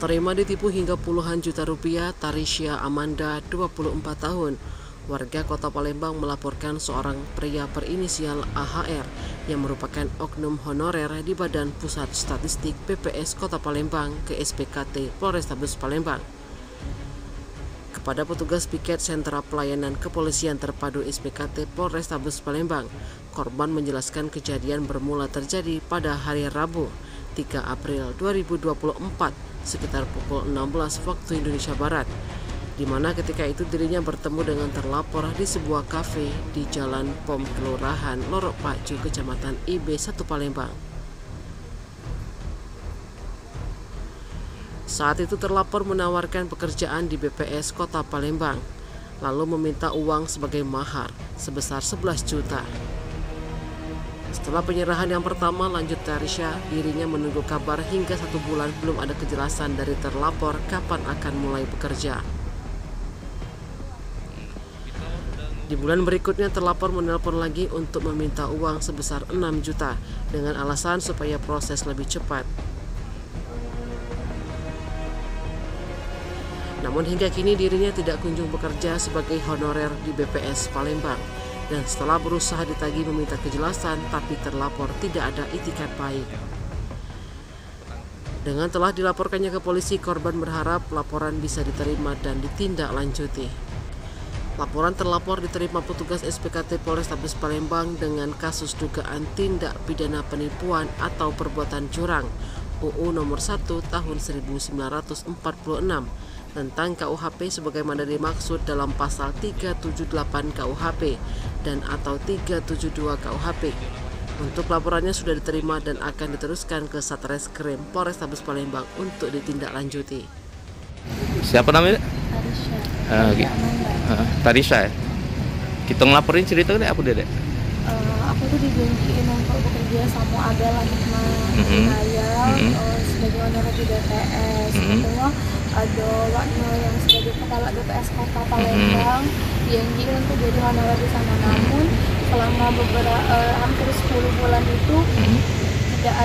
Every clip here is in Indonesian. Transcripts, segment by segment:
Tak terima ditipu hingga puluhan juta rupiah, Tarisha Amanda, 24 tahun, warga Kota Palembang melaporkan seorang pria berinisial AHR yang merupakan oknum honorer di Badan Pusat Statistik BPS Kota Palembang ke SPKT Polrestabes Palembang. Kepada petugas piket Sentra Pelayanan Kepolisian Terpadu SPKT Polrestabes Palembang, korban menjelaskan kejadian bermula terjadi pada hari Rabu, 3 April 2024 sekitar pukul 16 waktu Indonesia Barat, di mana ketika itu dirinya bertemu dengan terlapor di sebuah kafe di Jalan POM Kelurahan Lorok Pacu, Kecamatan IB 1 Palembang. Saat itu terlapor menawarkan pekerjaan di BPS Kota Palembang, lalu meminta uang sebagai mahar sebesar 11 juta. Setelah penyerahan yang pertama, lanjut Tarisha, dirinya menunggu kabar hingga 1 bulan belum ada kejelasan dari terlapor kapan akan mulai bekerja. Di bulan berikutnya terlapor menelpon lagi untuk meminta uang sebesar 6 juta dengan alasan supaya proses lebih cepat. Namun hingga kini dirinya tidak kunjung bekerja sebagai honorer di BPS Palembang. Dan setelah berusaha ditagih meminta kejelasan, tapi terlapor tidak ada itikat baik. Dengan telah dilaporkannya ke polisi, korban berharap laporan bisa diterima dan ditindaklanjuti. Laporan terlapor diterima petugas SPKT Polrestabes Palembang dengan kasus dugaan tindak pidana penipuan atau perbuatan curang UU nomor 1 tahun 1946 tentang KUHP sebagaimana dimaksud dalam pasal 378 KUHP dan atau 372 KUHP. Untuk laporannya sudah diterima dan akan diteruskan ke Satreskrim Polrestabes Palembang untuk ditindaklanjuti. Siapa namanya? Tarisha. Tarisha ya? Kita ngelaporin cerita apa dia, Dek? Aku tuh dijanjiin untuk bekerja sama Abel Rahman saya sebagai honorer di BPS. Kedua ada Wakno yang sebagai kepala BPS Kota Palembang dijanjiin untuk jadi honorer di sana. Namun selama hampir 10 bulan itu tidak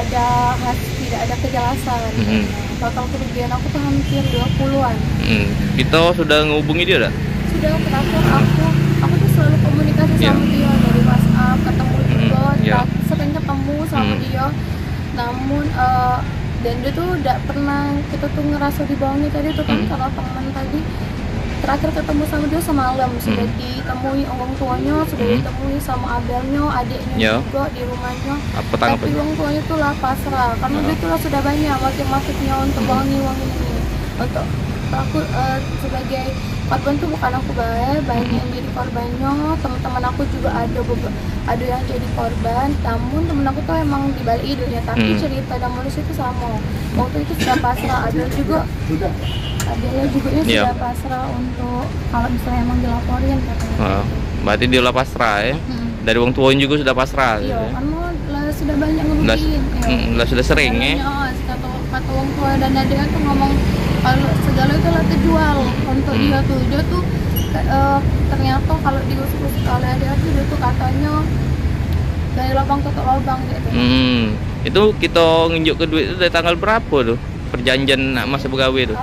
ada kejelasan. Total kerugian aku tuh hampir 20-an. Kita sudah ngehubungi dia udah? Sudah, terakhir aku tuh selalu komunikasi sama dia dari WhatsApp, ketemu juga, sering ketemu sama dia. Namun dan dia tuh tidak pernah kita tuh ngerasa dibohongi tadi tuh kan karena teman tadi terakhir ketemu sama dia semalam sudah ditemui orang tuanya, sudah ditemui sama abelnya, adiknya juga di rumahnya. Tapi orang tuanya tuh lah pasrah karena dia tuh lah sudah banyak motif-motifnya untuk bohongi uang ini. Untuk aku sebagai korban tuh bukan aku banyak yang jadi korbannya, teman-teman aku juga ada yang jadi korban. Namun temen aku tuh emang dibalik idenya, tapi cerita dan modus itu sama. Waktu itu sudah pasrah, adanya juga sudah pasrah untuk kalau misalnya emang dilaporin katanya. Berarti dia lah pasrah ya? Dari orang tuanya juga sudah pasrah? Iya, karena sudah banyak ngerugiin. Sudah sering ya? Kata orang tua dan adiknya tuh ngomong kalau segala itu lah terjual untuk dia tuh ternyata kalau diurus oleh adiknya tuh dia tuh katanya dari lubang tutup lubang gitu. Itu kita nginjuk ke duit itu dari tanggal berapa tuh perjanjian masa pegawai itu?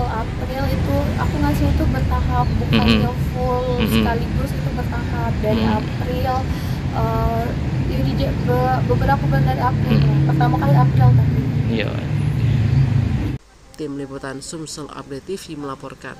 April itu aku ngasih itu bertahap, bukan yang full sekaligus, itu bertahap dari April. Jadi beberapa bulan dari April, pertama kali April tadi. Tim Liputan Sumsel Update TV melaporkan.